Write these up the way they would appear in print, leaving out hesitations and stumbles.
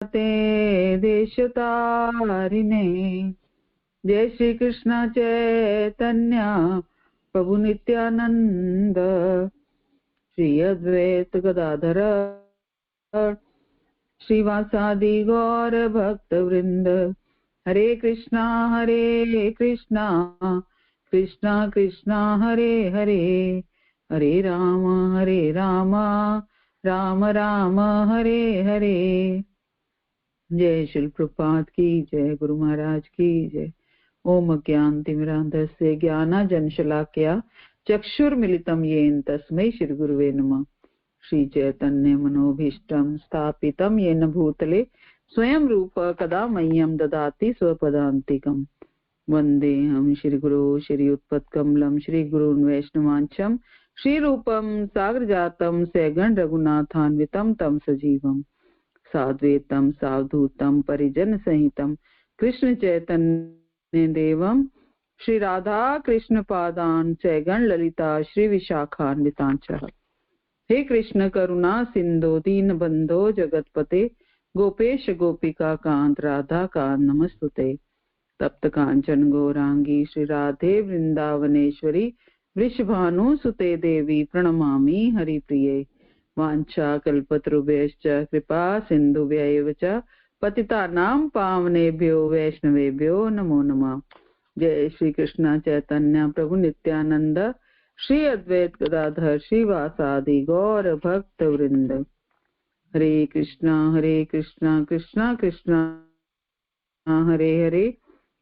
ते देशतारिणे। जय श्री कृष्ण चैतन्य प्रभु नित्यानंद, श्री अद्वैत गदाधर श्रीवासादि गौर भक्त वृंद। हरे कृष्णा कृष्णा कृष्णा हरे हरे, हरे राम राम राम हरे हरे। जय श्री प्रभुपाद की जय, गुरु महाराज की जय। ओम अज्ञानतिमिरान्धस्य ज्ञानाञ्जनशलाकया चक्षुर्मिलितं येन तस्मै श्री गुरुवे नमः। श्री चैतन्य मनोभीष्टं स्थापितं येन भूतले स्वयं रूप कदा मह्यं ददाति स्वपदान्तिकम्। वन्देऽहं श्रीगुरो श्रीयुत्पत्कमलं श्रीगुरून् वैष्णवांश्च श्रीरूपं सागरजातं सगण रघुनाथान्वितं तं सजीवम् साद्वैतं सावधूतं परिजनसहितं कृष्ण चैतन्य देवं श्री राधा कृष्ण पादान् सगण ललिता श्री विशाखान्वितांश्च। हे कृष्ण करुणा सिंधो दीनबंधो जगतपते गोपेश गोपिका कांत राधा कांत नमस्तुते। तप्त कांचन गौरांगी श्री राधे वृंदावनेश्वरी वृषभानुसुते देवी प्रणमामि हरिप्रिये। वाञ्छा कल्पतरुभ्यश्च कृपा सिन्धुभ्यैव च पतितानां पावनेभ्यो वैष्णवेभ्यो नमो नमः। जय श्री कृष्ण चैतन्य प्रभु नित्यानंद, श्री अद्वैत गदाधर श्रीवासादि गौर भक्त वृंद। हरे कृष्णा कृष्णा कृष्णा हरे हरे,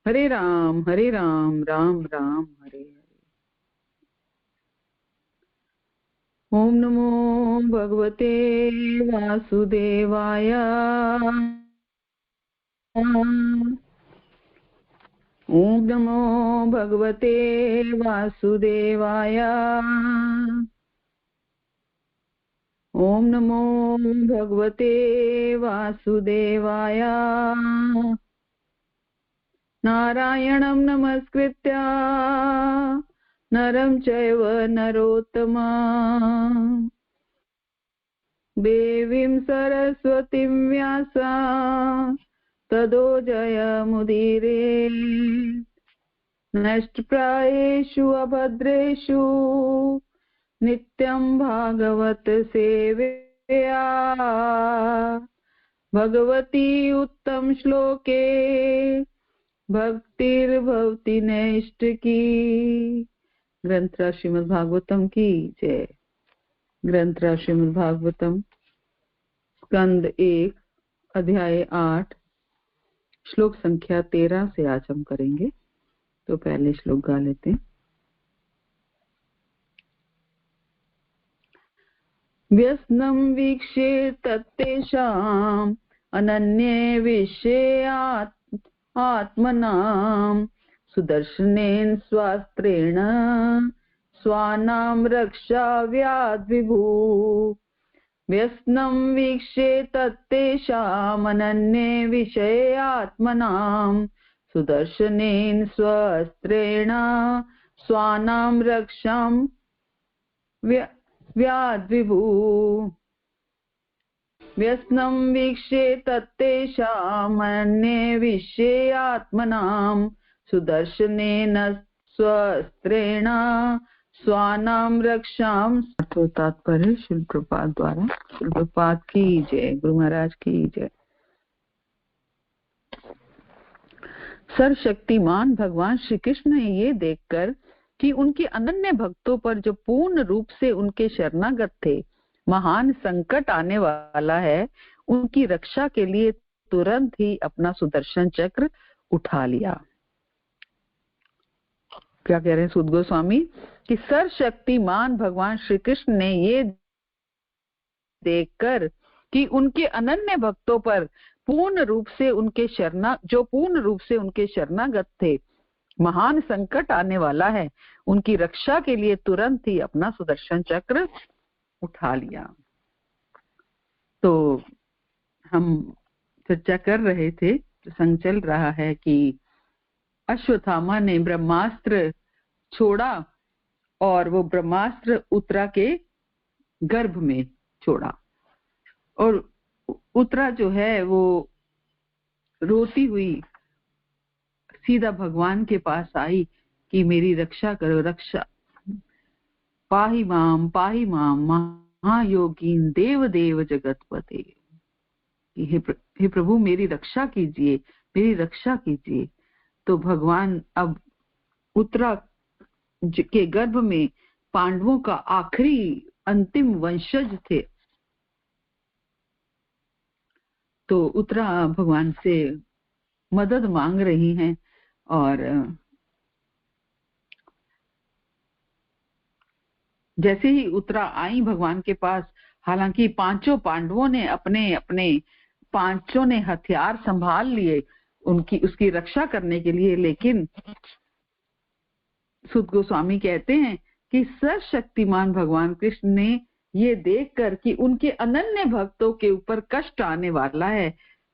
हरे राम राम राम हरे हरे। ओम नमो भगवते वासुदेवाय। ओम नमो भगवते वासुदेवाय। ओम नमो भगवते वासुदेवाय। नारायणं नमस्कृत्य नरं चैव नरोत्तमा, देवीं सरस्वतीं व्यासा ततो जयमुदीरे। नष्टप्रायेषु अभद्रेषु नित्यं भागवत सेवया, भगवती उत्तम श्लोके भक्तिर्भवति नैष्ठिकी। ग्रंथराज श्रीमद् भागवतम की जय। ग्रंथराज श्रीमद् भागवतम स्कंद 1 अध्याय 8 श्लोक संख्या 13 से आज हम करेंगे। तो पहले श्लोक गा लेते हैं। व्यसनं वीक्षे तत्तेषाम् अनन्ये विषये आत्मनां, सुदर्शनेन स्वास्त्रेण स्वानां रक्षाव्याद्विभू। व्यसनं वीक्षे तत्तेषाम् अनन्ये विषये आत्मनां, सुदर्शनेन स्वास्त्रेण स्वानां रक्षां व्याद्विभू। व्यसनं वीक्षे तत्तेषाम् अनन्ये विषये आत्मनां, सुदर्शनेन स्वस्त्रेण स्वानां रक्षां। तात्पर्य श्री प्रभुपाद द्वारा। श्री प्रभुपाद की जय, गुरु महाराज की जय। सर्वशक्तिमान भगवान श्री कृष्ण ने ये देखकर कि उनके अनन्य भक्तों पर जो पूर्ण रूप से उनके शरणागत थे महान संकट आने वाला है, उनकी रक्षा के लिए तुरंत ही अपना सुदर्शन चक्र उठा लिया। क्या कह रहे हैं सूत गोस्वामी कि सर्वशक्तिमान भगवान श्री कृष्ण ने ये देखकर कि उनके अनन्य भक्तों पर पूर्ण रूप से उनके शरणागत थे महान संकट आने वाला है, उनकी रक्षा के लिए तुरंत ही अपना सुदर्शन चक्र उठा लिया। तो हम चर्चा कर रहे थे, प्रसंग चल रहा है कि अश्वत्थामा ने ब्रह्मास्त्र छोड़ा और वो ब्रह्मास्त्र उत्तरा के गर्भ में छोड़ा, और उत्तरा जो है वो रोती हुई सीधा भगवान के पास आई कि मेरी रक्षा करो, रक्षा, पाहि माम महायोगीन देव देव जगतपते। हे प्रभु मेरी रक्षा कीजिए, मेरी रक्षा कीजिए। तो भगवान अब उत्तरा के गर्भ में पांडवों का आखिरी अंतिम वंशज थे, तो उत्तरा भगवान से मदद मांग रही हैं। और जैसे ही उत्तरा आई भगवान के पास, हालांकि पांचों पांडवों ने पांचों ने हथियार संभाल लिए उसकी रक्षा करने के लिए, लेकिन सुत गोस्वामी कहते हैं कि सर्वशक्तिमान भगवान कृष्ण ने ये देखकर कि उनके अनन्य भक्तों के ऊपर कष्ट आने वाला है,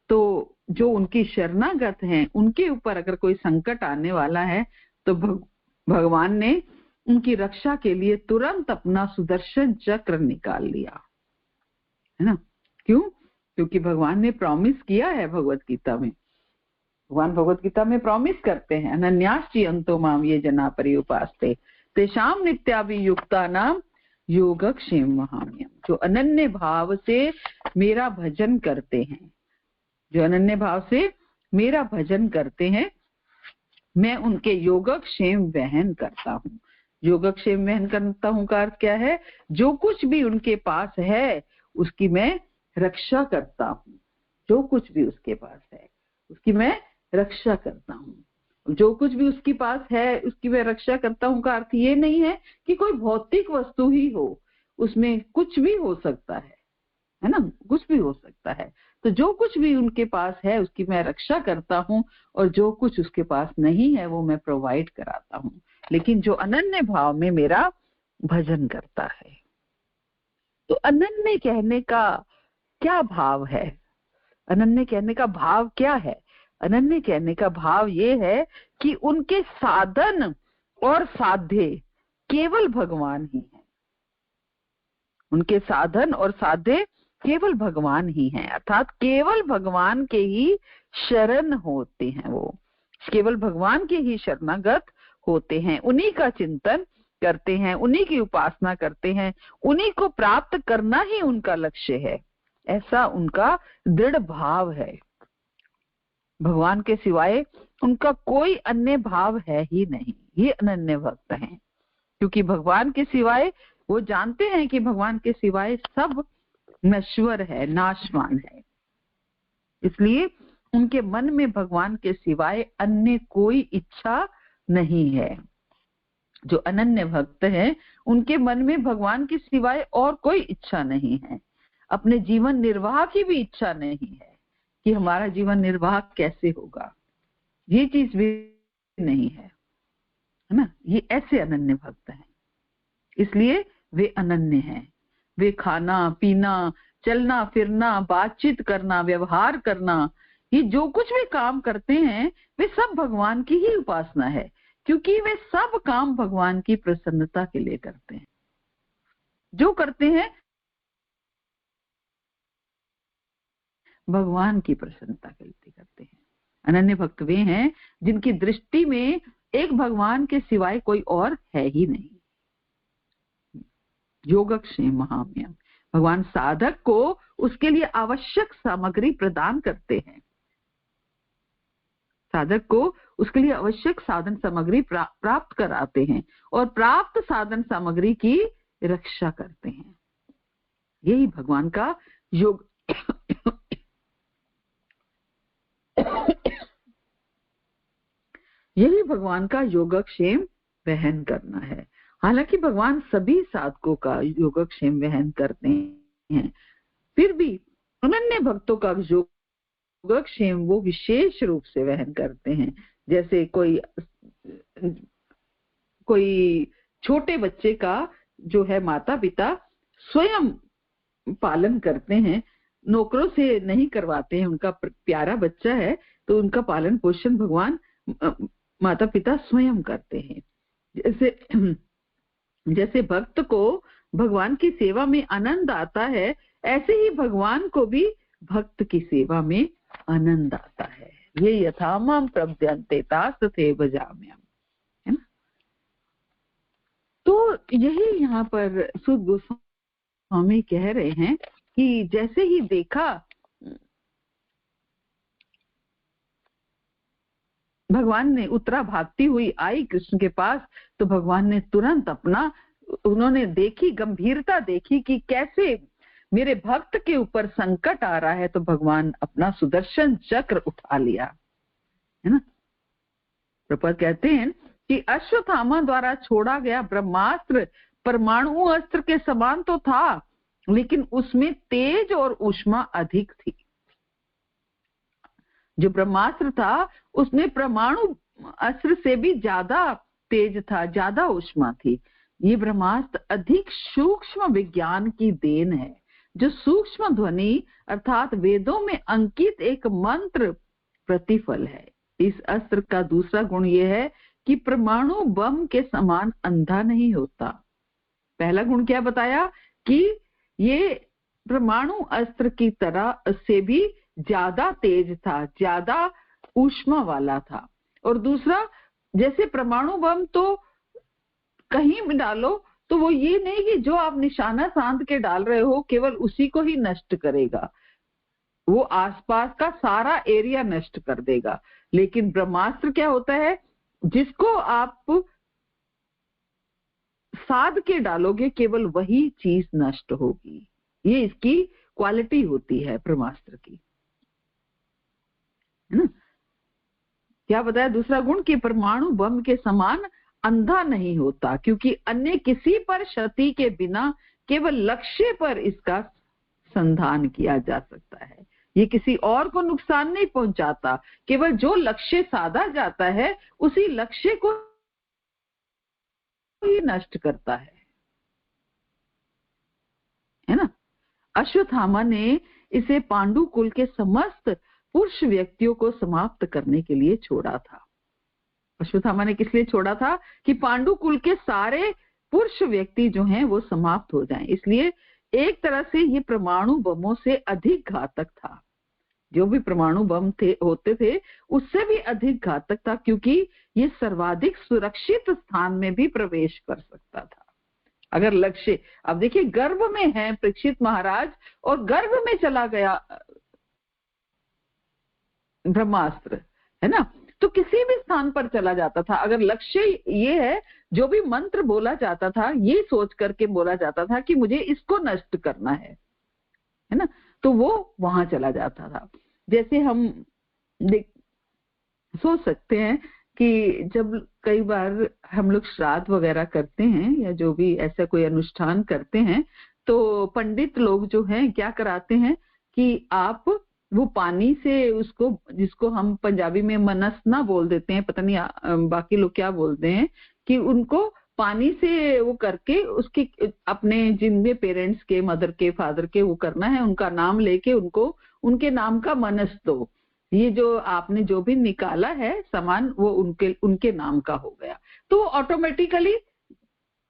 तो जो उनकी शरणागत हैं उनके ऊपर अगर कोई संकट आने वाला है, तो भगवान ने उनकी रक्षा के लिए तुरंत अपना सुदर्शन चक्र निकाल लिया, है ना। क्यों? क्योंकि भगवान ने प्रॉमिस किया है भगवत गीता में। भगवान भगवत गीता में प्रॉमिस करते हैं, अनन्याश्चियन्तो माम ये जना पर्युपास्ते तेषाम नित्याभियुक्तानाम योगक्षेम महाम्यम। जो अनन्य भाव से मेरा भजन करते हैं, जो अनन्य भाव से मेरा भजन करते हैं, मैं उनके योगक्षेम वहन करता हूँ। योगक्षेम वहन करता हूँ का अर्थ क्या है? जो कुछ भी उनके पास है उसकी मैं रक्षा करता हूँ। जो कुछ भी उसके पास है उसकी मैं रक्षा करता हूँ। जो कुछ भी उसके पास है उसकी मैं रक्षा करता हूँ का अर्थ ये नहीं है कि कोई भौतिक वस्तु ही हो, उसमें कुछ भी हो सकता है ना, कुछ भी हो सकता है। तो जो कुछ भी उनके पास है उसकी मैं रक्षा करता हूँ, और जो कुछ उसके पास नहीं है वो मैं प्रोवाइड कराता हूँ। लेकिन जो अनन्य भाव में मेरा भजन करता है। तो अनन्य कहने का क्या भाव है? अनन्य कहने का भाव क्या है? अनन्य कहने का भाव ये है कि उनके साधन और साध्य केवल भगवान ही है। उनके साधन और साध्य केवल भगवान ही हैं, अर्थात केवल भगवान के ही शरण होते हैं। वो केवल भगवान के ही शरणागत होते हैं, उन्हीं का चिंतन करते हैं, उन्हीं की उपासना करते हैं, उन्हीं को प्राप्त करना ही उनका लक्ष्य है, ऐसा उनका दृढ़ भाव है। भगवान के सिवाय उनका कोई अन्य भाव है ही नहीं। ये अनन्य भक्त हैं, क्योंकि भगवान के सिवाय वो जानते हैं कि भगवान के सिवाय सब नश्वर है, नाशवान है। इसलिए उनके मन में भगवान के सिवाय अन्य कोई इच्छा नहीं है। जो अनन्य भक्त हैं उनके मन में भगवान के सिवाय और कोई इच्छा नहीं है। अपने जीवन निर्वाह की भी इच्छा नहीं है कि हमारा जीवन निर्वाह कैसे होगा, ये चीज भी नहीं है ना। ये ऐसे अनन्य भक्त हैं, इसलिए वे अनन्य हैं। वे खाना पीना, चलना फिरना, बातचीत करना, व्यवहार करना, ये जो कुछ भी काम करते हैं वे सब भगवान की ही उपासना है, क्योंकि वे सब काम भगवान की प्रसन्नता के लिए करते हैं। जो करते हैं भगवान की प्रसन्नता के लिए करते हैं। अनन्य भक्त वे हैं जिनकी दृष्टि में एक भगवान के सिवाय कोई और है ही नहीं। योगक्षेम महाम्यम, भगवान साधक को उसके लिए आवश्यक सामग्री प्रदान करते हैं। साधक को उसके लिए आवश्यक साधन सामग्री प्राप्त कराते हैं और प्राप्त साधन सामग्री की रक्षा करते हैं। यही भगवान का योग यही भगवान का योगक्षेम वहन करना है। हालांकि भगवान सभी साधकों का योगक्षेम वहन करते हैं, फिर भी अनन्य भक्तों का योगक्षेम वो विशेष रूप से वहन करते हैं। जैसे कोई छोटे बच्चे का जो है माता पिता स्वयं पालन करते हैं, नौकरों से नहीं करवाते हैं। उनका प्यारा बच्चा है तो उनका पालन पोषण भगवान माता पिता स्वयं करते हैं। जैसे भक्त को भगवान की सेवा में आनंद आता है, ऐसे ही भगवान को भी भक्त की सेवा में आनंद आता है। ये यथामाम प्रपद्यन्ते तास्तथे भजाम्यहम्, है ना। तो यही यहाँ पर सूत गोस्वामी कह रहे हैं कि जैसे ही देखा भगवान ने, उत्तरा भागती हुई आई कृष्ण के पास, तो भगवान ने तुरंत अपना, उन्होंने देखी गंभीरता, देखी कि कैसे मेरे भक्त के ऊपर संकट आ रहा है, तो भगवान अपना सुदर्शन चक्र उठा लिया, है ना। प्रभुपाद कहते हैं कि अश्वत्थामा द्वारा छोड़ा गया ब्रह्मास्त्र परमाणु अस्त्र के समान तो था, लेकिन उसमें तेज और ऊष्मा अधिक थी। जो ब्रह्मास्त्र था उसमें परमाणु अस्त्र से भी ज्यादा तेज था, ज्यादा ऊष्मा थी। ये ब्रह्मास्त्र अधिक सूक्ष्म विज्ञान की देन है, जो सूक्ष्म ध्वनि अर्थात वेदों में अंकित एक मंत्र प्रतिफल है। इस अस्त्र का दूसरा गुण यह है कि परमाणु बम के समान अंधा नहीं होता। पहला गुण क्या बताया कि ये परमाणु अस्त्र की तरह से भी ज्यादा तेज था, ज्यादा ऊष्मा वाला था। और दूसरा, जैसे परमाणु बम तो कहीं भी डालो तो वो ये नहीं कि जो आप निशाना साध के डाल रहे हो केवल उसी को ही नष्ट करेगा, वो आसपास का सारा एरिया नष्ट कर देगा। लेकिन ब्रह्मास्त्र क्या होता है, जिसको आप साध के डालोगे केवल वही चीज नष्ट होगी। ये इसकी क्वालिटी होती है ब्रह्मास्त्र की, है ना। क्या बताया दूसरा गुण कि परमाणु बम के समान अंधा नहीं होता, क्योंकि अन्य किसी पर क्षति के बिना केवल लक्ष्य पर इसका संधान किया जा सकता है। ये किसी और को नुकसान नहीं पहुंचाता, केवल जो लक्ष्य साधा जाता है उसी लक्ष्य को ही नष्ट करता है ना। अश्वत्थामा ने इसे पांडु कुल के समस्त पुरुष व्यक्तियों को समाप्त करने के लिए छोड़ा था। अश्वत्थामा ने किस लिए छोड़ा था कि पांडु कुल के सारे पुरुष व्यक्ति जो हैं वो समाप्त हो जाएं। इसलिए एक तरह से ये परमाणु बमों से अधिक घातक था। जो भी परमाणु बम होते थे उससे भी अधिक घातक था, क्योंकि ये सर्वाधिक सुरक्षित स्थान में भी प्रवेश कर सकता था। अगर लक्ष्य, अब देखिए गर्भ में है परीक्षित महाराज और गर्भ में चला गया ब्रह्मास्त्र, है ना, तो किसी भी स्थान पर चला जाता था। अगर लक्ष्य ये है, जो भी मंत्र बोला जाता था ये सोच करके बोला जाता था कि मुझे इसको नष्ट करना है ना, तो वो वहां चला जाता था। जैसे हम सोच सकते हैं कि जब कई बार हम लोग श्राद्ध वगैरह करते हैं या जो भी ऐसा कोई अनुष्ठान करते हैं, तो पंडित लोग जो हैं क्या कराते हैं कि आप वो पानी से उसको, जिसको हम पंजाबी में मनसना बोल देते हैं, पता नहीं बाकी लोग क्या बोलते हैं, कि उनको पानी से वो करके उसके अपने जिनके पेरेंट्स के, मदर के, फादर के वो करना है, उनका नाम लेके उनको उनके नाम का मनस दो। ये जो आपने जो भी निकाला है सामान वो उनके नाम का हो गया, तो ऑटोमेटिकली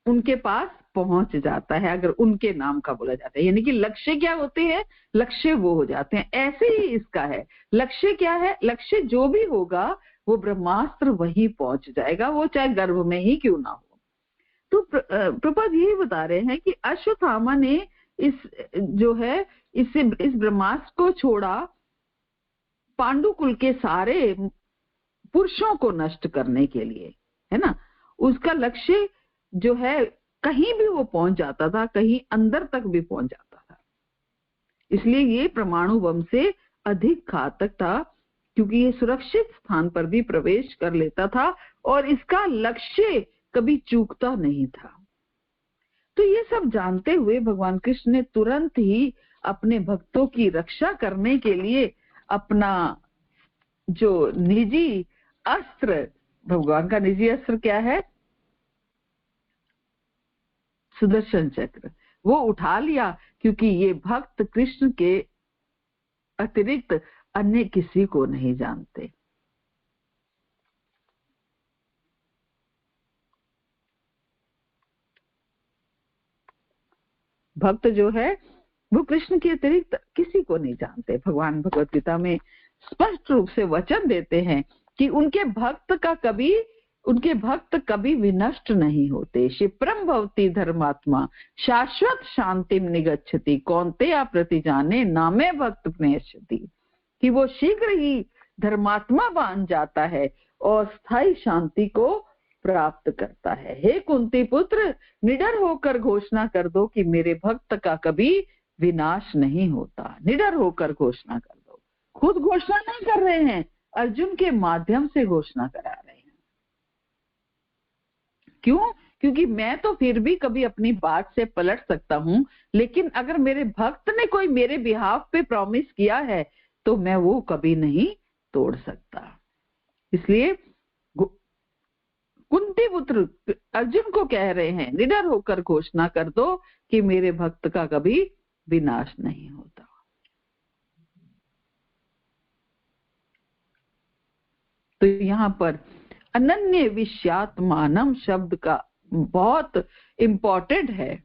उनके पास पहुंच जाता है अगर उनके नाम का बोला जाता है। यानी कि लक्ष्य क्या होते हैं, लक्ष्य वो हो जाते हैं। ऐसे ही इसका है, लक्ष्य क्या है, लक्ष्य जो भी होगा वो ब्रह्मास्त्र वही पहुंच जाएगा, वो चाहे गर्भ में ही क्यों ना हो। तो प्रभुपाद यही बता रहे हैं कि अश्वत्थामा ने इस जो है इस ब्रह्मास्त्र को छोड़ा पांडु कुल के सारे पुरुषों को नष्ट करने के लिए, है ना। उसका लक्ष्य जो है कहीं भी वो पहुंच जाता था, कहीं अंदर तक भी पहुंच जाता था। इसलिए ये परमाणु बम से अधिक घातक था, क्योंकि ये सुरक्षित स्थान पर भी प्रवेश कर लेता था और इसका लक्ष्य कभी चूकता नहीं था। तो ये सब जानते हुए भगवान कृष्ण ने तुरंत ही अपने भक्तों की रक्षा करने के लिए अपना जो निजी अस्त्र, भगवान का निजी अस्त्र क्या है, सुदर्शन चक्र, वो उठा लिया, क्योंकि ये भक्त कृष्ण के अतिरिक्त अन्य किसी को नहीं जानते। भक्त जो है वो कृष्ण के अतिरिक्त किसी को नहीं जानते। भगवान भगवत गीता में स्पष्ट रूप से वचन देते हैं कि उनके भक्त कभी विनष्ट नहीं होते। क्षिप्रम भवति धर्मात्मा शाश्वत शांतिम निगच्छति कौन्तेय प्रतिजाने नामे भक्त प्रणश्यति, कि वो शीघ्र ही धर्मात्मा बन जाता है और स्थायी शांति को प्राप्त करता है। हे कुंती पुत्र, निडर होकर घोषणा कर दो कि मेरे भक्त का कभी विनाश नहीं होता। निडर होकर घोषणा कर दो। खुद घोषणा नहीं कर रहे हैं, अर्जुन के माध्यम से घोषणा करा रहे हैं। क्यों? क्योंकि मैं तो फिर भी कभी अपनी बात से पलट सकता हूं, लेकिन अगर मेरे भक्त ने कोई मेरे बिहाफ पे प्रॉमिस किया है तो मैं वो कभी नहीं तोड़ सकता। इसलिए कुंती पुत्र अर्जुन को कह रहे हैं, निडर होकर घोषणा कर दो कि मेरे भक्त का कभी विनाश नहीं होता। तो यहाँ पर अनन्य विषयात्मानम शब्द का बहुत इंपॉर्टेंट है।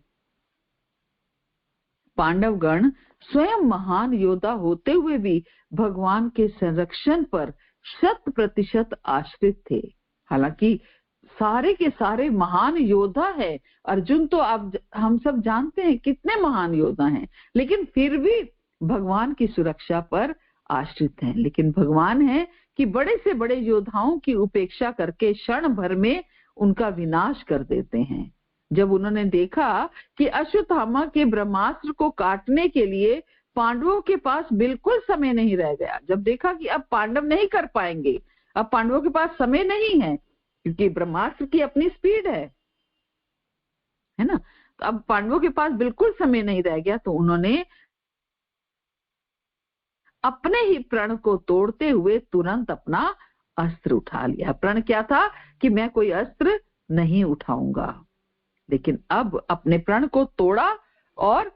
पांडवगण स्वयं महान योद्धा होते हुए भी भगवान के संरक्षण पर 100% आश्रित थे। हालांकि सारे के सारे महान योद्धा है, अर्जुन तो अब हम सब जानते हैं कितने महान योद्धा हैं, लेकिन फिर भी भगवान की सुरक्षा पर आश्रित हैं। लेकिन भगवान है कि बड़े से बड़े योद्धाओं की उपेक्षा करके क्षण भर में उनका विनाश कर देते हैं। जब उन्होंने देखा कि अश्वत्थामा के ब्रह्मास्त्र को काटने के लिए पांडवों के पास बिल्कुल समय नहीं रह गया, जब देखा कि अब पांडव नहीं कर पाएंगे, अब पांडवों के पास समय नहीं है, क्योंकि ब्रह्मास्त्र की अपनी स्पीड है ना, तो अब पांडवों के पास बिल्कुल समय नहीं रह गया, तो उन्होंने अपने ही प्रण को तोड़ते हुए तुरंत अपना अस्त्र उठा लिया। प्रण क्या था कि मैं कोई अस्त्र नहीं उठाऊंगा, लेकिन अब अपने प्रण को तोड़ा और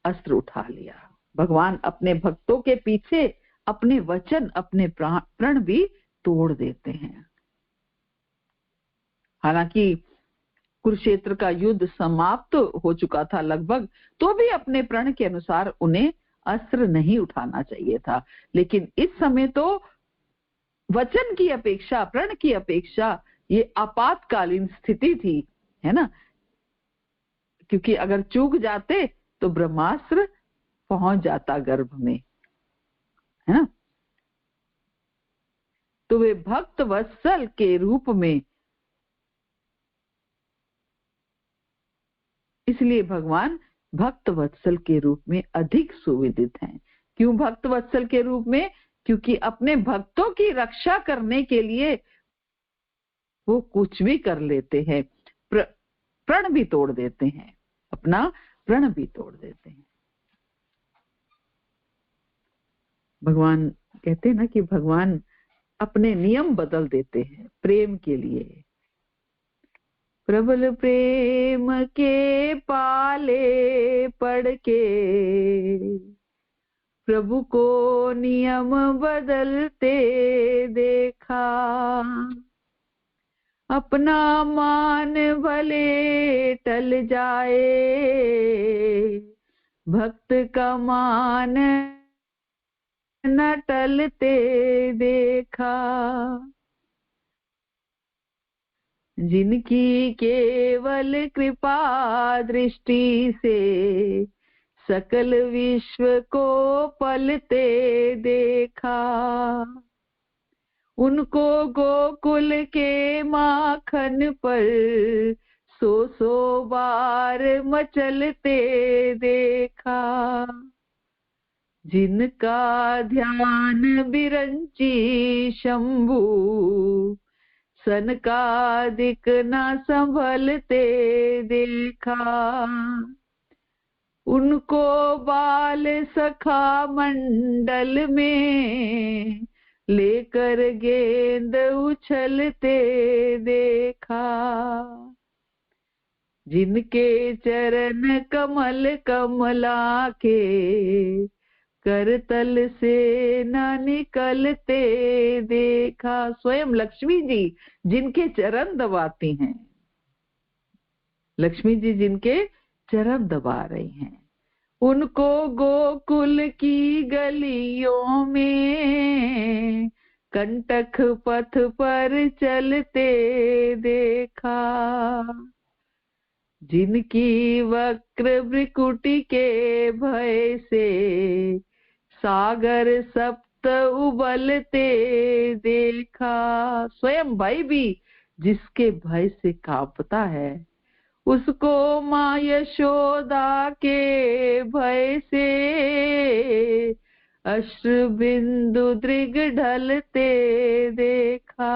अस्त्र उठा लिया। भगवान अपने भक्तों के पीछे अपने वचन, अपने प्रण भी तोड़ देते हैं। हालांकि कुरुक्षेत्र का युद्ध समाप्त हो चुका था लगभग, तो भी अपने प्रण के अनुसार उन्हें अस्त्र नहीं उठाना चाहिए था। लेकिन इस समय तो वचन की अपेक्षा, प्रण की अपेक्षा ये आपातकालीन स्थिति थी, है ना, क्योंकि अगर चूक जाते तो ब्रह्मास्त्र पहुंच जाता गर्भ में, है ना। तो वे भक्त वत्सल के रूप में, इसलिए भगवान भक्त वत्सल के रूप में अधिक सुविदित हैं। क्यों भक्त वत्सल के रूप में? क्योंकि अपने भक्तों की रक्षा करने के लिए वो कुछ भी कर लेते हैं, प्रण भी तोड़ देते हैं, अपना प्रण भी तोड़ देते हैं। भगवान कहते हैं ना कि भगवान अपने नियम बदल देते हैं प्रेम के लिए। प्रबल प्रेम के पाले पड़ के प्रभु को नियम बदलते देखा, अपना मान भले टल जाए भक्त का मान न टलते देखा, जिनकी केवल कृपा दृष्टि से सकल विश्व को पलते देखा, उनको गोकुल के माखन पर 100 बार मचलते देखा, जिनका ध्यान बिरंची शंभू सनकादिक न संभलते देखा, उनको बाल सखा मंडल में लेकर गेंद उछलते देखा, जिनके चरण कमल कमला के करतल से न निकलते देखा। स्वयं लक्ष्मी जी जिनके चरण दबाती हैं, लक्ष्मी जी जिनके चरण दबा रही हैं, उनको गोकुल की गलियों में कंटक पथ पर चलते देखा। जिनकी वक्र भ्रिकुटी के भय से सागर सप्त उबलते देखा। स्वयं भाई भी जिसके भय से कांपता है, उसको माँ यशोदा के भय से अश्रु बिंदु दृग ढलते देखा।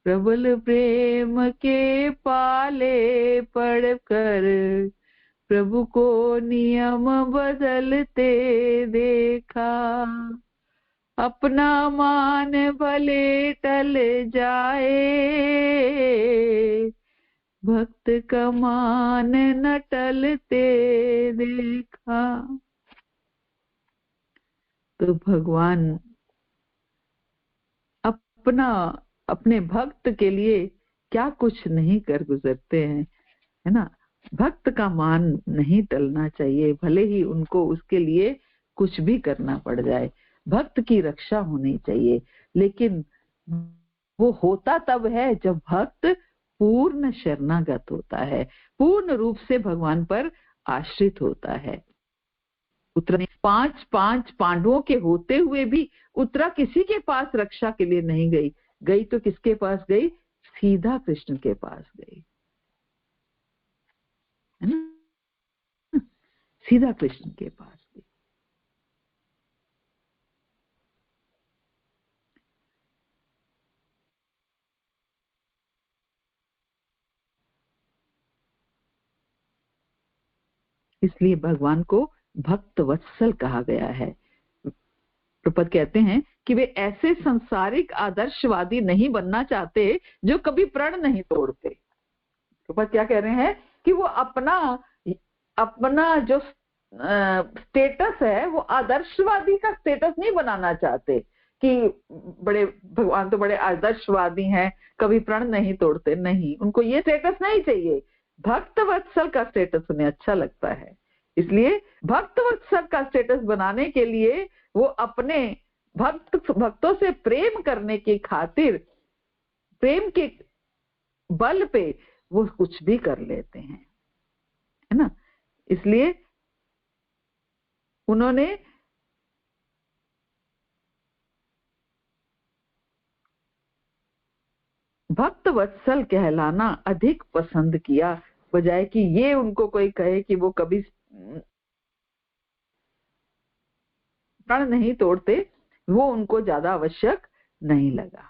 प्रबल प्रेम के पाले पड़कर प्रभु को नियम बदलते देखा। अपना मान भले टल जाए, भक्त का मान न टलते देखा। तो भगवान अपने भक्त के लिए क्या कुछ नहीं कर गुजरते हैं, है ना। भक्त का मान नहीं टलना चाहिए, भले ही उनको उसके लिए कुछ भी करना पड़ जाए। भक्त की रक्षा होनी चाहिए, लेकिन वो होता तब है जब भक्त पूर्ण शरणागत होता है, पूर्ण रूप से भगवान पर आश्रित होता है। उत्तरा 5 पांडवों के होते हुए भी उत्तरा किसी के पास रक्षा के लिए नहीं गई तो किसके पास गई? सीधा कृष्ण के पास गई, है ना, सीधा कृष्ण के पास गई। इसलिए भगवान को भक्त वत्सल कहा गया है। प्रपद कहते हैं कि वे ऐसे सांसारिक आदर्शवादी नहीं बनना चाहते जो कभी प्रण नहीं तोड़ते। प्रपद क्या कह रहे हैं कि वो अपना जो स्टेटस है वो आदर्शवादी का स्टेटस नहीं बनाना चाहते कि भगवान तो बड़े आदर्शवादी हैं, कभी प्रण नहीं तोड़ते। नहीं, उनको ये स्टेटस नहीं चाहिए। भक्त वत्सल का स्टेटस उन्हें अच्छा लगता है। इसलिए भक्त वत्सल का स्टेटस बनाने के लिए वो अपने भक्तों से प्रेम करने की खातिर, प्रेम के बल पे वो कुछ भी कर लेते हैं, है ना। इसलिए उन्होंने भक्त वत्सल कहलाना अधिक पसंद किया, बजाय कि ये उनको कोई कहे कि वो कभी प्रण नहीं तोड़ते, वो उनको ज्यादा आवश्यक नहीं लगा।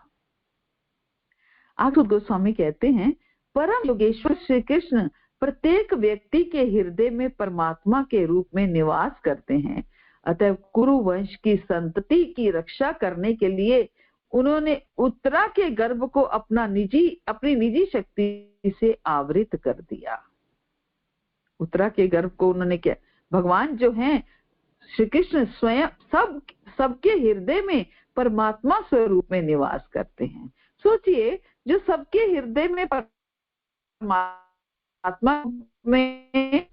आगे गोस्वामी कहते हैं, परम योगेश्वर श्री कृष्ण प्रत्येक व्यक्ति के हृदय में परमात्मा के रूप में निवास करते हैं। अतः कुरु वंश की संतति की रक्षा करने के लिए उन्होंने उत्तरा के गर्भ को अपनी निजी शक्ति से आवृत कर दिया। उत्तरा के गर्भ को उन्होंने क्या, भगवान जो हैं श्री कृष्ण स्वयं सबके हृदय में परमात्मा स्वरूप में निवास करते हैं। सोचिए, जो सबके हृदय में परमात्मा में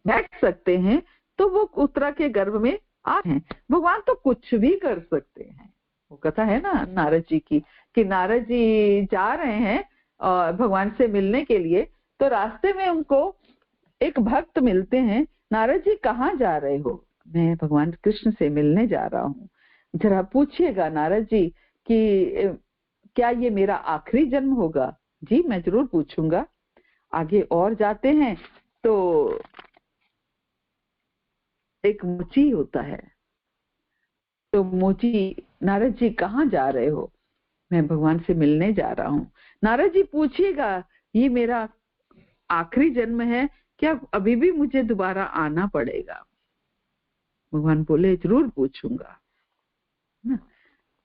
बैठ सकते हैं तो वो उत्तरा के गर्भ में आ हैं। भगवान तो कुछ भी कर सकते हैं। वो कथा है ना नारद जी की, कि नारद जी जा रहे हैं और भगवान से मिलने के लिए, तो रास्ते में उनको एक भक्त मिलते हैं। नारद जी कहाँ जा रहे हो? मैं भगवान कृष्ण से मिलने जा रहा हूँ, जरा पूछिएगा नारद जी कि क्या ये मेरा आखिरी जन्म होगा? जी मैं जरूर पूछूंगा। आगे और जाते हैं तो एक मोची होता है, तो मोची, नारद जी कहाँ जा रहे हो? मैं भगवान से मिलने जा रहा हूँ। नारद जी पूछिएगा, ये मेरा आखिरी जन्म है, क्या अभी भी मुझे दोबारा आना पड़ेगा? भगवान बोले जरूर पूछूंगा।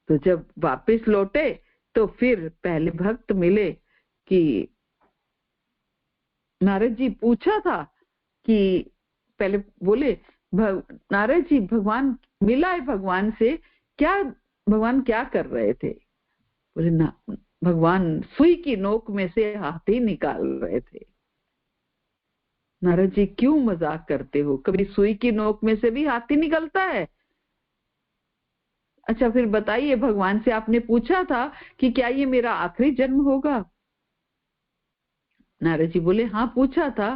तो जब वापस लौटे तो फिर पहले भक्त मिले कि नारद जी पूछा था कि, पहले बोले नारद जी भगवान मिला है भगवान से, क्या भगवान क्या कर रहे थे? बोले ना, भगवान सुई की नोक में से हाथी निकाल रहे थे। नारद जी क्यों मजाक करते हो, कभी सुई की नोक में से भी हाथी निकलता है। अच्छा फिर बताइए, भगवान से आपने पूछा था कि क्या ये मेरा आखिरी जन्म होगा। नारद जी बोले हाँ पूछा था।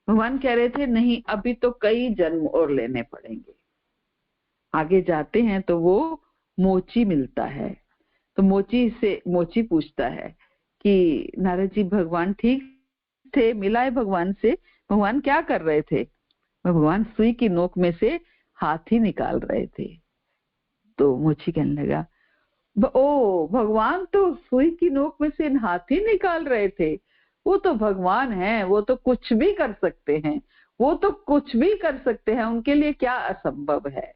भगवान कह रहे थे नहीं, अभी तो कई जन्म और लेने पड़ेंगे। आगे जाते हैं तो वो मोची मिलता है। तो मोची पूछता है कि नारद जी भगवान ठीक थे, मिला है भगवान से, भगवान क्या कर रहे थे। भगवान सुई की नोक में से हाथी निकाल रहे थे। तो मोची कहने लगा ओ भगवान तो सुई की नोक में से हाथी निकाल रहे थे, वो तो भगवान हैं, वो तो कुछ भी कर सकते हैं, वो तो कुछ भी कर सकते हैं, उनके लिए क्या असंभव है,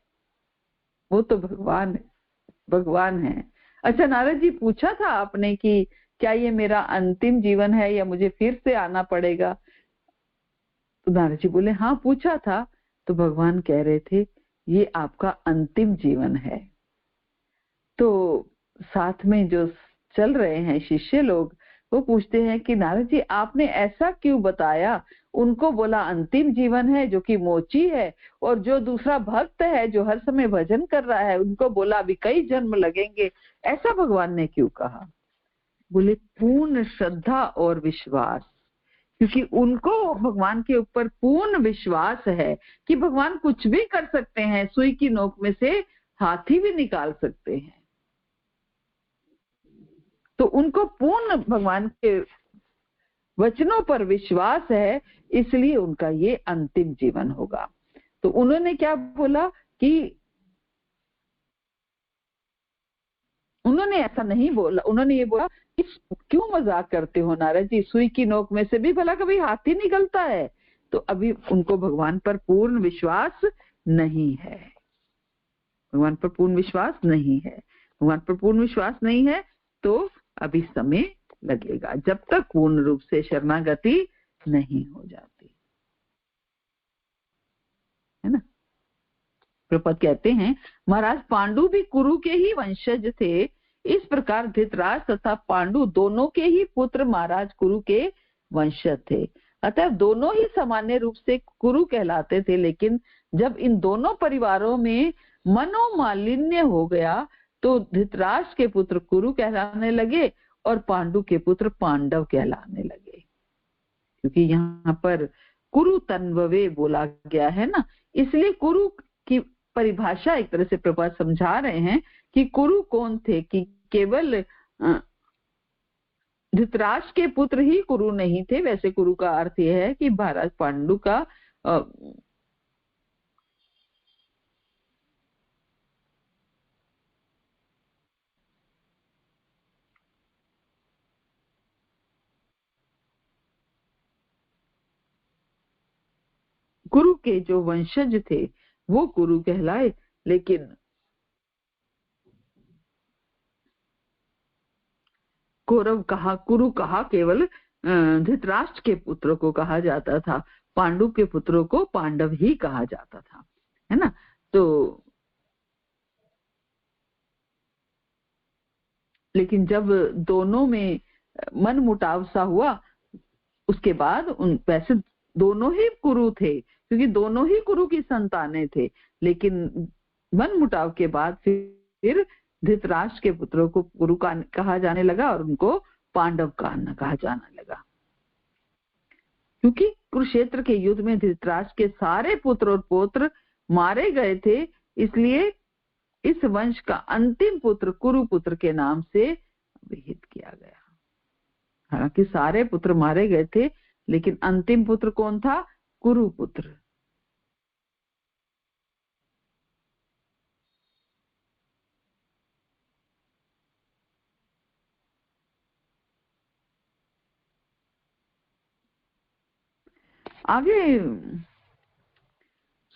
वो तो भगवान है। अच्छा नारद जी पूछा था आपने कि क्या ये मेरा अंतिम जीवन है या मुझे फिर से आना पड़ेगा। तो नारद जी बोले हाँ पूछा था। तो भगवान कह रहे थे ये आपका अंतिम जीवन है। तो साथ में जो चल रहे हैं शिष्य लोग, वो पूछते हैं कि नारद जी आपने ऐसा क्यों बताया। उनको बोला अंतिम जीवन है जो कि मोची है, और जो दूसरा भक्त है जो हर समय भजन कर रहा है उनको बोला अभी कई जन्म लगेंगे, ऐसा भगवान ने क्यों कहा। बोले पूर्ण श्रद्धा और विश्वास, क्योंकि उनको भगवान के ऊपर पूर्ण विश्वास है कि भगवान कुछ भी कर सकते हैं, सुई की नोक में से हाथी भी निकाल सकते हैं। तो उनको पूर्ण भगवान के वचनों पर विश्वास है, इसलिए उनका ये अंतिम जीवन होगा। तो उन्होंने क्या बोला कि उन्होंने ऐसा नहीं बोला, उन्होंने ये बोला कि क्यों मजाक करते हो नारद जी, सुई की नोक में से भी भला कभी हाथी निकलता है। तो अभी उनको भगवान पर पूर्ण विश्वास नहीं है, भगवान पर पूर्ण विश्वास नहीं है, भगवान पर पूर्ण विश्वास नहीं है। तो अभी समय लगेगा जब तक पूर्ण रूप से शरणागति नहीं हो जाती, है ना। प्रपद कहते हैं महाराज पांडु भी कुरु के ही वंशज थे, इस प्रकार धृतराष्ट्र तथा पांडु दोनों के ही पुत्र महाराज कुरु के वंशज थे। अतः दोनों ही सामान्य रूप से कुरु कहलाते थे, लेकिन जब इन दोनों परिवारों में मनोमालिन्य हो गया तो धृतराष्ट्र के पुत्र कुरु कहलाने लगे और पांडु के पुत्र पांडव कहलाने लगे। क्योंकि यहाँ पर कुरु तन्ववे बोला गया है ना, इसलिए कुरु की परिभाषा एक तरह से प्रभुपाद समझा रहे हैं कि कुरु कौन थे, कि केवल धृतराष्ट्र के पुत्र ही कुरु नहीं थे। वैसे कुरु का अर्थ यह है कि महाराज पांडु का कुरु के जो वंशज थे वो कुरु कहलाए, लेकिन कुरु कहा केवल धृतराष्ट्र के पुत्रों को कहा जाता था, पांडु के पुत्रों को पांडव ही कहा जाता था, है ना। तो लेकिन जब दोनों में मन मुटाव सा हुआ उसके बाद वैसे दोनों ही कुरु थे, क्योंकि दोनों ही कुरु की संतानें थे, लेकिन मन मुटाव के बाद फिर धृतराष्ट्र के पुत्रों को कुरु कहा जाने लगा और उनको पांडव कहा जाने लगा। क्योंकि कुरुक्षेत्र के युद्ध में धृतराष्ट्र के सारे पुत्र और पौत्र मारे गए थे, इसलिए इस वंश का अंतिम पुत्र कुरुपुत्र के नाम से विहित किया गया। हालांकि सारे पुत्र मारे गए थे, लेकिन अंतिम पुत्र कौन था, कुरुपुत्र। आगे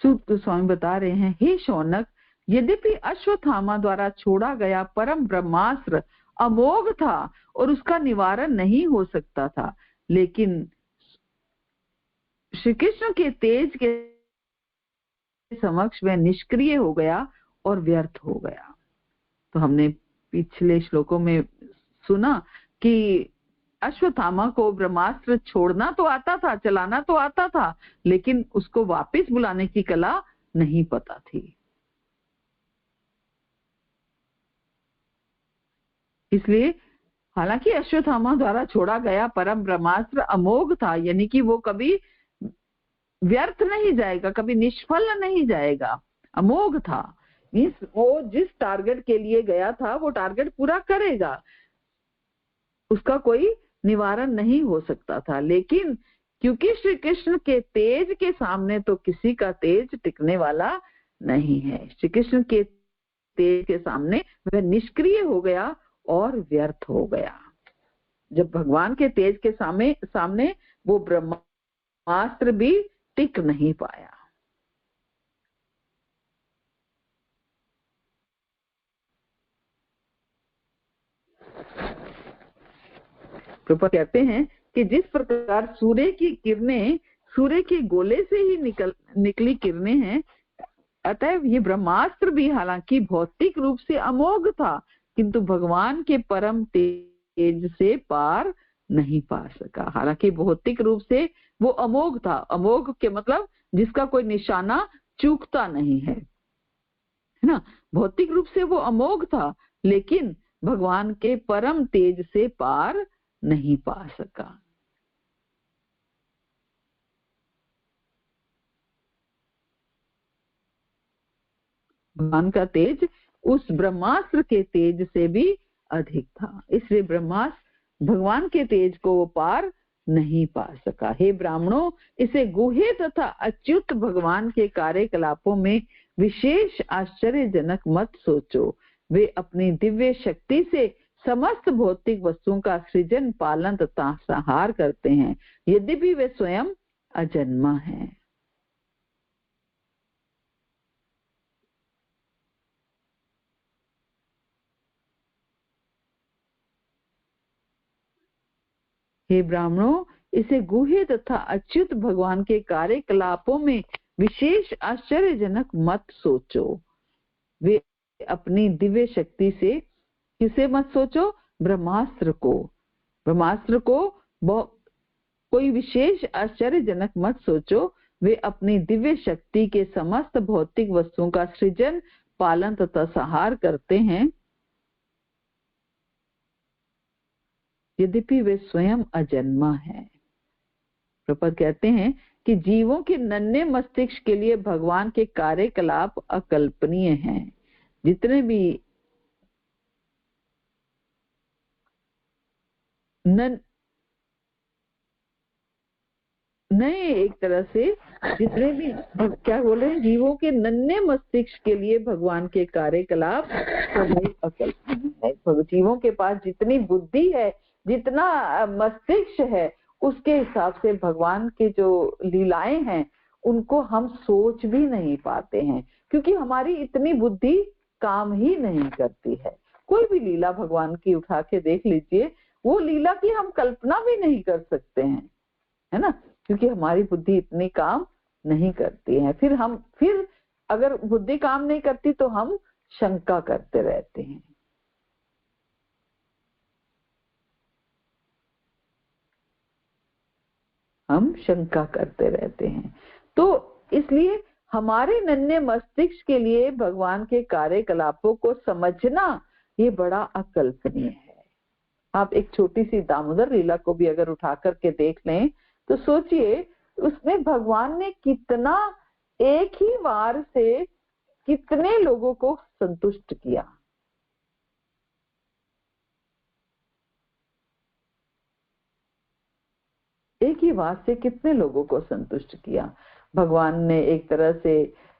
सूत गोस्वामी बता रहे हैं, हे शौनक, यद्यपि अश्वत्थामा द्वारा छोड़ा गया परम ब्रह्मास्त्र अमोघ था और उसका निवारण नहीं हो सकता था, लेकिन श्री कृष्ण के तेज के समक्ष वह निष्क्रिय हो गया और व्यर्थ हो गया। तो हमने पिछले श्लोकों में सुना कि अश्वत्थामा को ब्रह्मास्त्र छोड़ना तो आता था, चलाना तो आता था, लेकिन उसको वापस बुलाने की कला नहीं पता थी। इसलिए हालांकि अश्वत्थामा द्वारा छोड़ा गया परम ब्रह्मास्त्र अमोघ था, यानी कि वो कभी व्यर्थ नहीं जाएगा, कभी निष्फल नहीं जाएगा, अमोघ था। वो जिस टारगेट के लिए गया था वो टारगेट पूरा करेगा, उसका कोई निवारण नहीं हो सकता था। लेकिन क्योंकि श्री कृष्ण के तेज के सामने तो किसी का तेज टिकने वाला नहीं है, श्री कृष्ण के तेज के सामने वह निष्क्रिय हो गया और व्यर्थ हो गया। जब भगवान के तेज के सामने वो ब्रह्मास्त्र भी टिक नहीं पाया। प्रभुपाद कहते हैं कि जिस प्रकार सूर्य की किरणें सूर्य के गोले से ही निकली किरणें हैं, अतएव ये ब्रह्मास्त्र भी हालांकि भौतिक रूप से अमोघ था, किंतु भगवान के परम तेज से पार नहीं पा सका। हालांकि भौतिक रूप से वो अमोघ था, अमोघ के मतलब जिसका कोई निशाना चूकता नहीं है ना। भौतिक रूप से वो अमोघ था, लेकिन भगवान के परम तेज से पार नहीं पा सका। भगवान का तेज उस ब्रह्मास्त्र के तेज से भी अधिक था, इसलिए ब्रह्मास्त्र भगवान के तेज को वो पार नहीं पा सका। हे ब्राह्मणों, इसे गुहे तथा अच्युत भगवान के कार्यकलापों में विशेष आश्चर्यजनक मत सोचो। वे अपनी दिव्य शक्ति से समस्त भौतिक वस्तुओं का सृजन, पालन तथा संहार करते हैं, यद्यपि वे स्वयं अजन्मा हैं। हे ब्राह्मणों, इसे गुहे तथा अच्युत भगवान के कार्यकलापों में विशेष आश्चर्यजनक मत सोचो। वे अपनी दिव्य शक्ति से, किसे मत सोचो? ब्रह्मास्त्र को कोई विशेष आश्चर्यजनक मत सोचो। वे अपनी दिव्य शक्ति के समस्त भौतिक वस्तुओं का सृजन, पालन तथा संहार करते हैं, यद्यपि वे स्वयं अजन्मा है। प्रभुपाद कहते हैं कि जीवों के नन्हे मस्तिष्क के लिए भगवान के कार्यकलाप अकल्पनीय हैं। जितने भी नए एक तरह से जितने भी क्या बोल रहे हैं, जीवों के नन्हे मस्तिष्क के लिए भगवान के कार्यकलाप अकल्पनीय है। जीवों के पास जितनी बुद्धि है, जितना मस्तिष्क है, उसके हिसाब से भगवान के जो लीलाएं हैं उनको हम सोच भी नहीं पाते हैं, क्योंकि हमारी इतनी बुद्धि काम ही नहीं करती है। कोई भी लीला भगवान की उठा के देख लीजिए, वो लीला की हम कल्पना भी नहीं कर सकते हैं, है ना, क्योंकि हमारी बुद्धि इतनी काम नहीं करती है। फिर अगर बुद्धि काम नहीं करती तो हम शंका करते रहते हैं। हम शंका करते रहते हैं। तो इसलिए हमारे नन्हे मस्तिष्क के लिए भगवान के कार्यकलापों को समझना ये बड़ा अकल्पनीय है। आप एक छोटी सी दामोदर लीला को भी अगर उठा करके देख लें तो सोचिए, उसमें भगवान ने कितना एक ही बार से कितने लोगों को संतुष्ट किया। एक ही बार से कितने लोगों को संतुष्ट किया। भगवान ने एक तरह से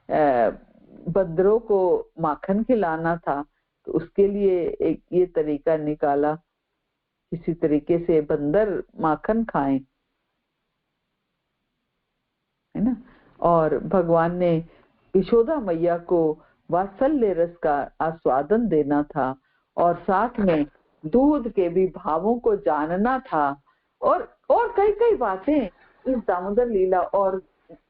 बंदरों को माखन खिलाना था, तो उसके लिए एक ये तरीका निकाला, किसी तरीके से बंदर माखन खाएं, है ना। और भगवान ने यशोदा मैया को वात्सल्य रस का आस्वादन देना था, और साथ में दूध के भी भावों को जानना था, और कई बातें इस दामोदर लीला, और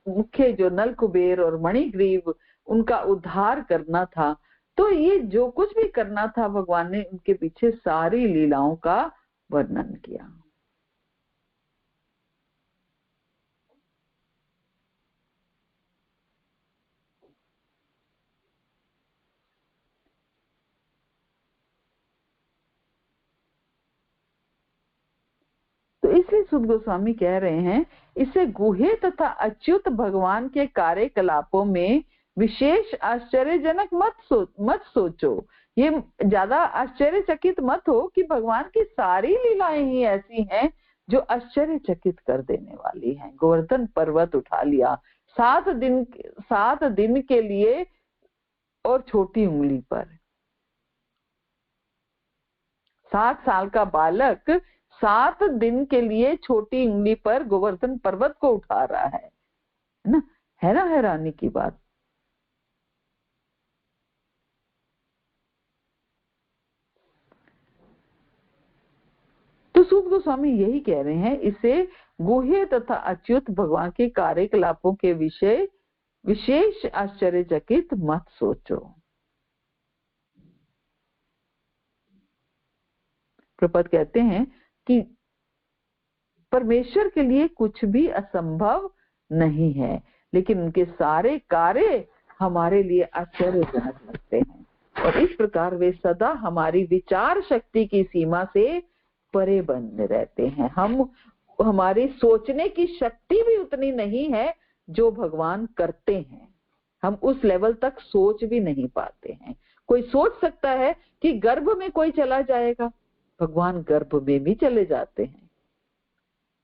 मुख्य जो नल कुबेर और मणिग्रीव, उनका उद्धार करना था। तो ये जो कुछ भी करना था, भगवान ने उनके पीछे सारी लीलाओं का वर्णन किया। इसलिए सुध गोस्वामी कह रहे हैं, इसे गुहे तथा अच्युत भगवान के कार्यकलापों में विशेष आश्चर्यजनक मत सोचो। ये ज्यादा आश्चर्यचकित मत हो कि भगवान की सारी लीलाएं ही ऐसी हैं जो आश्चर्यचकित कर देने वाली हैं। गोवर्धन पर्वत उठा लिया 7 दिन के लिए और छोटी उंगली पर। 7 साल का बालक 7 दिन के लिए छोटी उंगली पर गोवर्धन पर्वत को उठा रहा है ना। हैरानी की बात। तो सूत गोस्वामी यही कह रहे हैं, इसे गुह्य तथा अच्युत भगवान के कार्यकलापों के विषय विशेष आश्चर्यचकित मत सोचो। प्रपद कहते हैं कि परमेश्वर के लिए कुछ भी असंभव नहीं है, लेकिन उनके सारे कार्य हमारे लिए आश्चर्यजनक लगते हैं और इस प्रकार वे सदा हमारी विचार शक्ति की सीमा से परे बने रहते हैं। हमारी सोचने की शक्ति भी उतनी नहीं है जो भगवान करते हैं। हम उस लेवल तक सोच भी नहीं पाते हैं। कोई सोच सकता है कि गर्भ में कोई चला जाएगा, भगवान गर्भ में भी चले जाते हैं।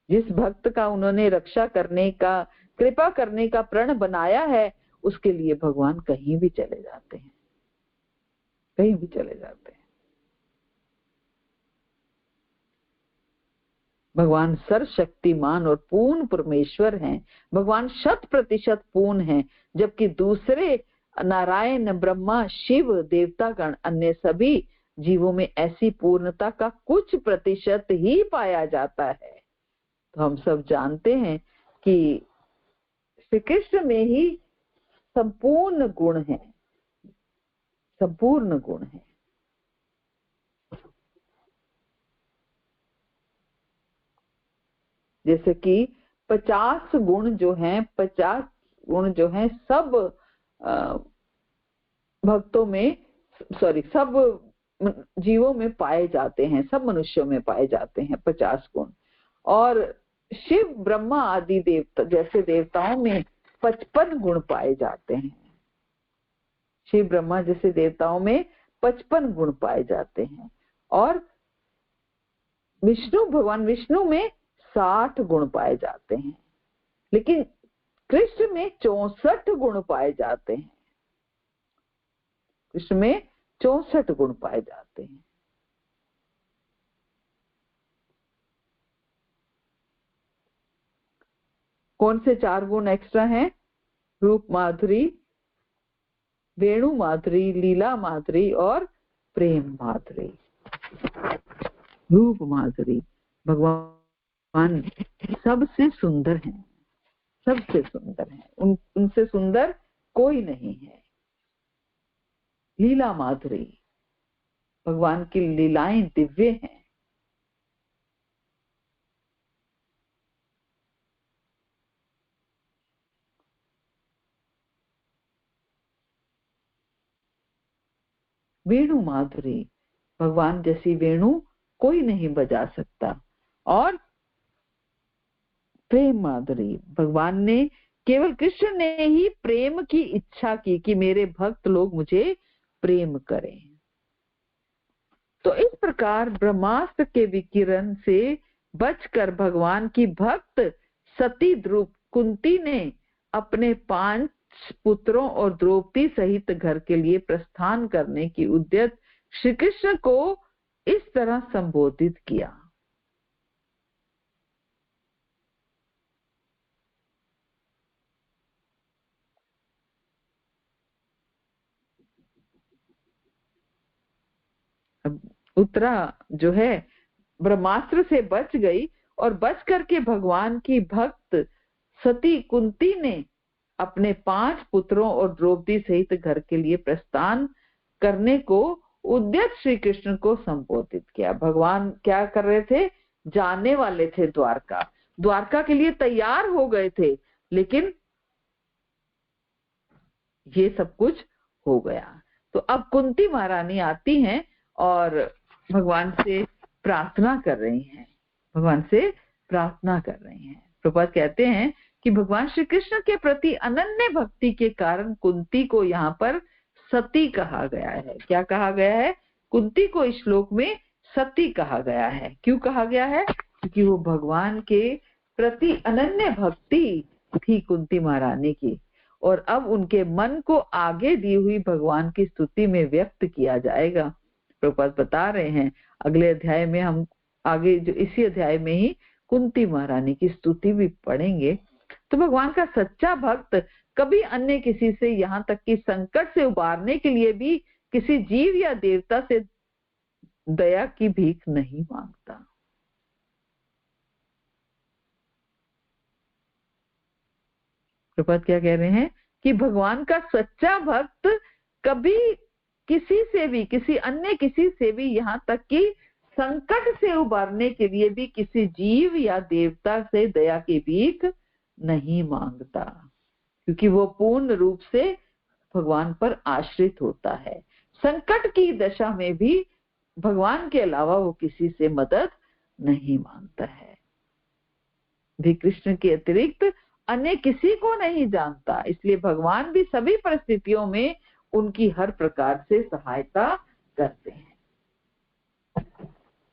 जिस भक्त का उन्होंने रक्षा करने का, कृपा करने का प्रण बनाया है, उसके लिए भगवान कहीं भी चले जाते हैं, कहीं भी चले जाते हैं। भगवान सर्वशक्तिमान और पूर्ण परमेश्वर हैं। भगवान 100% पूर्ण हैं, जबकि दूसरे नारायण, ब्रह्मा, शिव, देवतागण, अन्य सभी जीवों में ऐसी पूर्णता का कुछ प्रतिशत ही पाया जाता है। तो हम सब जानते हैं कि श्री कृष्ण में ही संपूर्ण गुण है, संपूर्ण गुण है। जैसे कि 50 गुण जो हैं, 50 गुण जो हैं सब भक्तों में, सब जीवों में पाए जाते हैं, सब मनुष्यों में पाए जाते हैं 50 गुण। और शिव, ब्रह्मा आदि देवता जैसे देवताओं में 55 गुण पाए जाते हैं। शिव, ब्रह्मा जैसे देवताओं में 55 गुण पाए जाते हैं और भगवान विष्णु में 60 गुण पाए जाते हैं, लेकिन कृष्ण में 64 गुण पाए जाते हैं। कृष्ण में 64 गुण पाए जाते हैं। कौन से 4 गुण एक्स्ट्रा हैं? रूप माधुरी, वेणु माधुरी, लीला माधुरी और प्रेम माधुरी। रूप माधुरी, भगवान सबसे सुंदर हैं, सबसे सुंदर हैं, उनसे सुंदर कोई नहीं है। लीला माधुरी, भगवान की लीलाएं दिव्य हैं। वेणु माधुरी, भगवान जैसी वेणु कोई नहीं बजा सकता। और प्रेम माधुरी, भगवान ने, केवल कृष्ण ने ही प्रेम की इच्छा की कि मेरे भक्त लोग मुझे प्रेम करें। तो इस प्रकार ब्रह्मास्त्र के विकिरण से बचकर भगवान की भक्त सती कुंती ने अपने 5 पुत्रों और द्रौपदी सहित घर के लिए प्रस्थान करने की उद्यत श्री कृष्ण को इस तरह संबोधित किया। उत्तरा जो है ब्रह्मास्त्र से बच गई और बच करके भगवान की भक्त सती कुंती ने अपने 5 पुत्रों और द्रौपदी सहित घर के लिए प्रस्थान करने को उद्यत श्री कृष्ण को संबोधित किया। भगवान क्या कर रहे थे? जाने वाले थे द्वारका के लिए तैयार हो गए थे, लेकिन ये सब कुछ हो गया। तो अब कुंती महारानी आती हैं और भगवान से प्रार्थना कर रही हैं, भगवान से प्रार्थना कर रहे हैं। प्रभुपाद कहते हैं कि भगवान श्री कृष्ण के प्रति अनन्य भक्ति के कारण कुंती को यहाँ पर सती कहा गया है। क्या कहा गया है? कुंती को इस श्लोक में सती कहा गया है। क्यों कहा गया है? क्योंकि वो भगवान के प्रति अनन्य भक्ति थी कुंती महारानी की, और अब उनके मन को आगे दी हुई भगवान की स्तुति में व्यक्त किया जाएगा। प्रभुपाद बता रहे हैं अगले अध्याय में, हम आगे जो इसी अध्याय में ही कुंती महारानी की स्तुति भी पढ़ेंगे। तो भगवान का सच्चा भक्त कभी अन्य किसी से, यहाँ तक कि संकट से उबारने के लिए भी किसी जीव या देवता से दया की भीख नहीं मांगता। प्रभुपाद क्या कह रहे हैं कि भगवान का सच्चा भक्त कभी किसी से भी, किसी अन्य किसी से भी, यहाँ तक कि संकट से उबारने के लिए भी किसी जीव या देवता से दया की भीख नहीं मांगता, क्योंकि वो पूर्ण रूप से भगवान पर आश्रित होता है। संकट की दशा में भी भगवान के अलावा वो किसी से मदद नहीं मांगता है। भी कृष्ण के अतिरिक्त अन्य किसी को नहीं जानता, इसलिए भगवान भी सभी परिस्थितियों में उनकी हर प्रकार से सहायता करते हैं।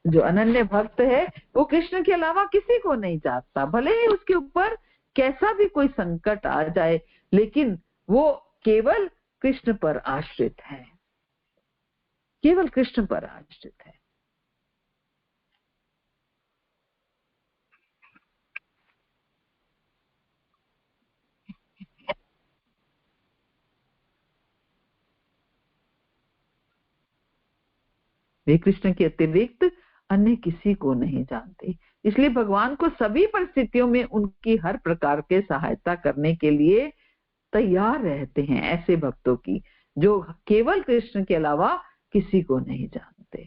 जो अनन्य भक्त है वो कृष्ण के अलावा किसी को नहीं जानता, भले ही उसके ऊपर कैसा भी कोई संकट आ जाए, लेकिन वो केवल कृष्ण पर आश्रित है, केवल कृष्ण पर आश्रित है। वे कृष्ण के अतिरिक्त अन्य किसी को नहीं जानते, इसलिए भगवान को सभी परिस्थितियों में उनकी हर प्रकार के सहायता करने के लिए तैयार रहते हैं। ऐसे भक्तों की जो केवल कृष्ण के अलावा किसी को नहीं जानते।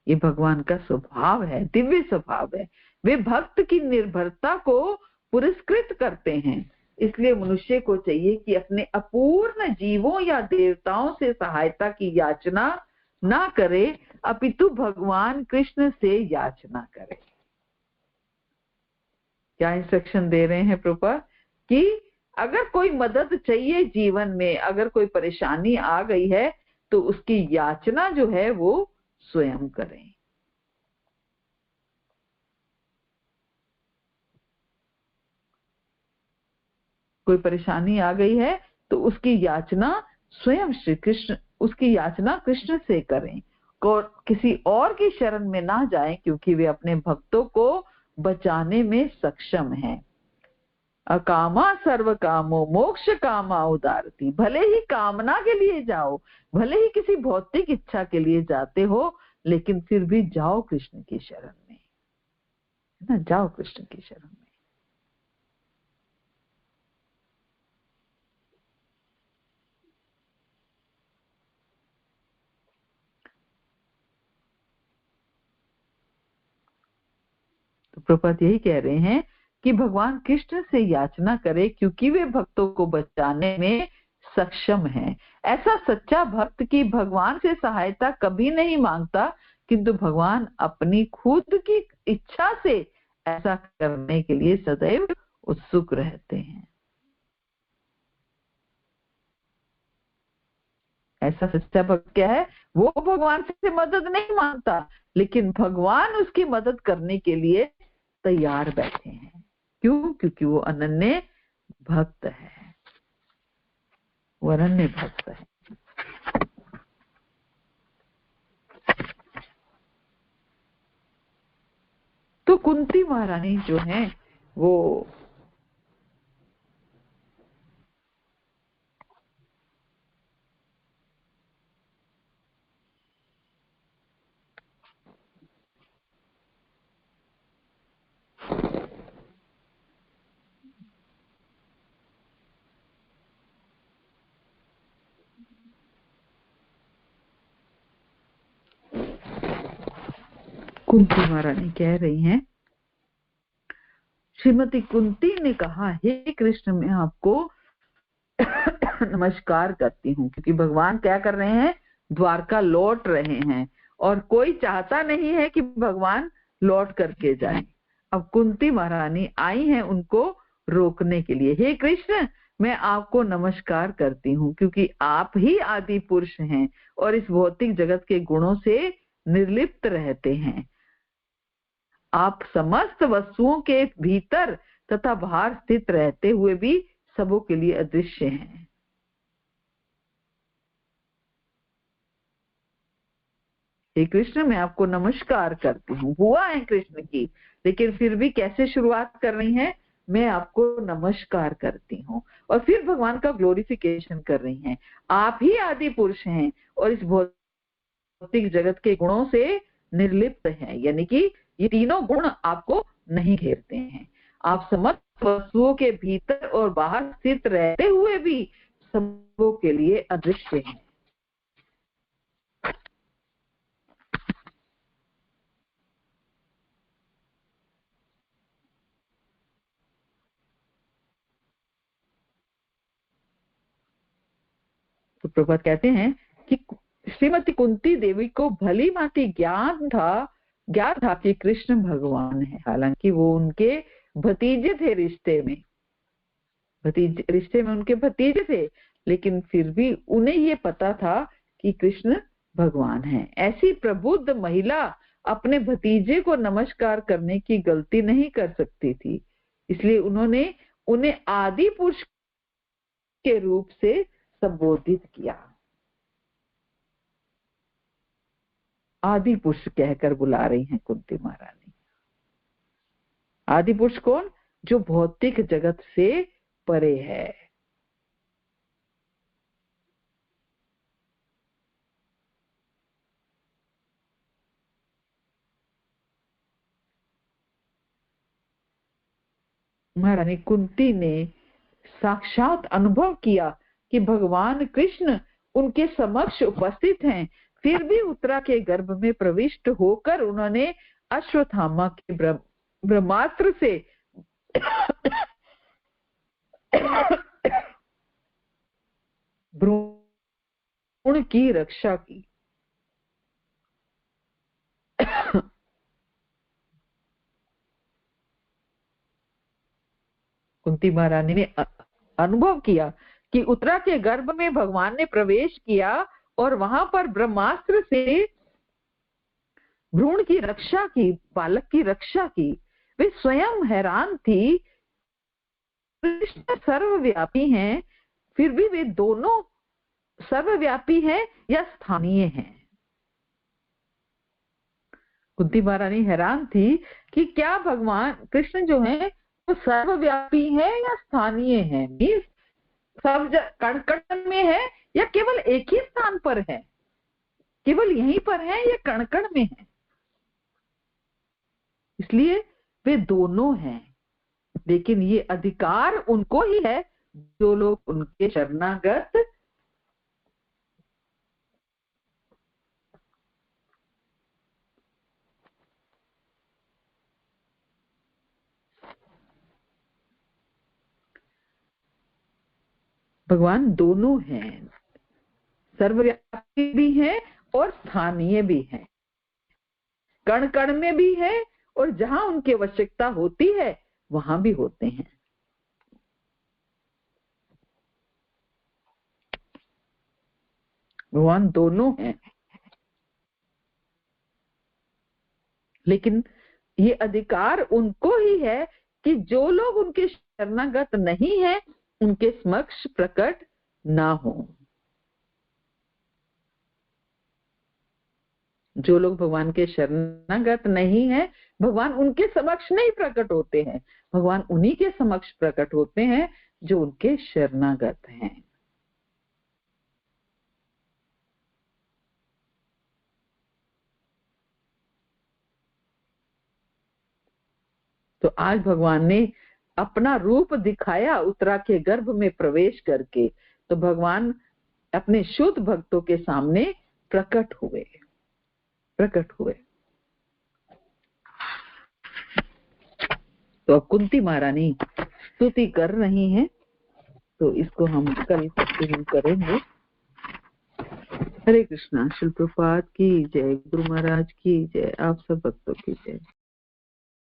ये भगवान का स्वभाव है, दिव्य स्वभाव है। वे भक्त की निर्भरता को पुरस्कृत करते हैं। इसलिए मनुष्य को चाहिए कि अपने अपूर्ण जीवों या देवताओं से सहायता की याचना ना करे, अपितु भगवान कृष्ण से याचना करे। क्या इंस्ट्रक्शन दे रहे हैं प्रभुपाद कि अगर कोई मदद चाहिए जीवन में, अगर कोई परेशानी आ गई है, तो उसकी याचना जो है वो स्वयं करें। कोई परेशानी आ गई है तो उसकी याचना स्वयं श्री कृष्ण, उसकी याचना कृष्ण से करें, और किसी और की शरण में ना जाएं, क्योंकि वे अपने भक्तों को बचाने में सक्षम हैं। अकामा सर्व कामो मोक्ष कामा उदारती। भले ही कामना के लिए जाओ, भले ही किसी भौतिक इच्छा के लिए जाते हो, लेकिन फिर भी जाओ कृष्ण की शरण में, है ना, जाओ कृष्ण की शरण में। तो प्रभुपाद यही कह रहे हैं कि भगवान कृष्ण से याचना करे, क्योंकि वे भक्तों को बचाने में सक्षम हैं। ऐसा सच्चा भक्त की भगवान से सहायता कभी नहीं मांगता, किंतु भगवान अपनी खुद की इच्छा से ऐसा करने के लिए सदैव उत्सुक रहते हैं। ऐसा सच्चा भक्त क्या है? वो भगवान से मदद नहीं मांगता, लेकिन भगवान उसकी मदद करने के लिए तैयार बैठे हैं। क्यों? क्योंकि वो अनन्य भक्त है, वो अनन्य भक्त है। तो कुंती महारानी जो है वो कुंती महारानी कह रही हैं, श्रीमती कुंती ने कहा, हे कृष्ण मैं आपको नमस्कार करती हूँ, क्योंकि भगवान क्या कर रहे हैं? द्वारका लौट रहे हैं, और कोई चाहता नहीं है कि भगवान लौट करके जाएं। अब कुंती महारानी आई हैं उनको रोकने के लिए। हे कृष्ण, मैं आपको नमस्कार करती हूँ क्योंकि आप ही आदि पुरुष हैं और इस भौतिक जगत के गुणों से निर्लिप्त रहते हैं। आप समस्त वस्तुओं के भीतर तथा बाहर स्थित रहते हुए भी सबों के लिए अदृश्य हैं। हे कृष्ण, मैं आपको नमस्कार करती हूँ। हुआ है कृष्ण की, लेकिन फिर भी कैसे शुरुआत कर रही हैं, मैं आपको नमस्कार करती हूँ। और फिर भगवान का ग्लोरिफिकेशन कर रही हैं। आप ही आदि पुरुष हैं और इस भौतिक जगत के गुणों से निर्लिप्त हैं, यानी कि ये तीनों गुण आपको नहीं घेरते हैं। आप समस्त वस्तुओं के भीतर और बाहर स्थित रहते हुए भी सबों के लिए अदृश्य हैं। तो प्रभुपाद कहते हैं कि श्रीमती कुंती देवी को भली भांति ज्ञान था कि कृष्ण भगवान है। हालांकि वो उनके भतीजे थे, रिश्ते में उनके भतीजे थे, लेकिन फिर भी उन्हें ये पता था कि कृष्ण भगवान है। ऐसी प्रबुद्ध महिला अपने भतीजे को नमस्कार करने की गलती नहीं कर सकती थी, इसलिए उन्होंने उन्हें आदि पुरुष के रूप से संबोधित किया। आदि पुरुष कहकर बुला रही हैं कुंती महारानी। आदि पुरुष कौन? जो भौतिक जगत से परे है। महारानी कुंती ने साक्षात अनुभव किया कि भगवान कृष्ण उनके समक्ष उपस्थित हैं, फिर भी उत्तरा के गर्भ में प्रविष्ट होकर उन्होंने अश्वत्थामा के ब्रह्मास्त्र से भ्रूण की रक्षा की। कुंती महारानी ने अनुभव किया कि उत्तरा के गर्भ में भगवान ने प्रवेश किया और वहां पर ब्रह्मास्त्र से भ्रूण की रक्षा की, बालक की रक्षा की। वे स्वयं हैरान थी, कृष्ण सर्वव्यापी हैं, फिर भी वे दोनों सर्वव्यापी हैं या स्थानीय हैं। कुंती महारानी हैरान थी कि क्या भगवान कृष्ण जो है वो सर्वव्यापी है या स्थानीय है, सब कण कण में है या केवल एक ही स्थान पर है, केवल यहीं पर है या कण कण में है। इसलिए वे दोनों हैं, लेकिन ये अधिकार उनको ही है जो लोग उनके शरणागत भगवान दोनों हैं, सर्वव्यापी भी हैं और स्थानीय भी हैं, कण कण में भी है और जहां उनकी आवश्यकता होती है वहां भी होते हैं। भगवान दोनों हैं, लेकिन ये अधिकार उनको ही है कि जो लोग उनके शरणागत नहीं है उनके समक्ष प्रकट ना हो। जो लोग भगवान के शरणागत नहीं है, भगवान उनके समक्ष नहीं प्रकट होते हैं, भगवान उन्हीं के समक्ष प्रकट होते हैं जो उनके शरणागत हैं। तो आज भगवान ने अपना रूप दिखाया उत्तरा के गर्भ में प्रवेश करके, तो भगवान अपने शुद्ध भक्तों के सामने प्रकट हुए। तो अब कुंती महारानी स्तुति कर रही हैं, तो इसको हम कल कंटिन्यू करेंगे। हरे कृष्णा। शिल प्रभुपाद की जय, गुरु महाराज की जय, आप सब भक्तों की जय।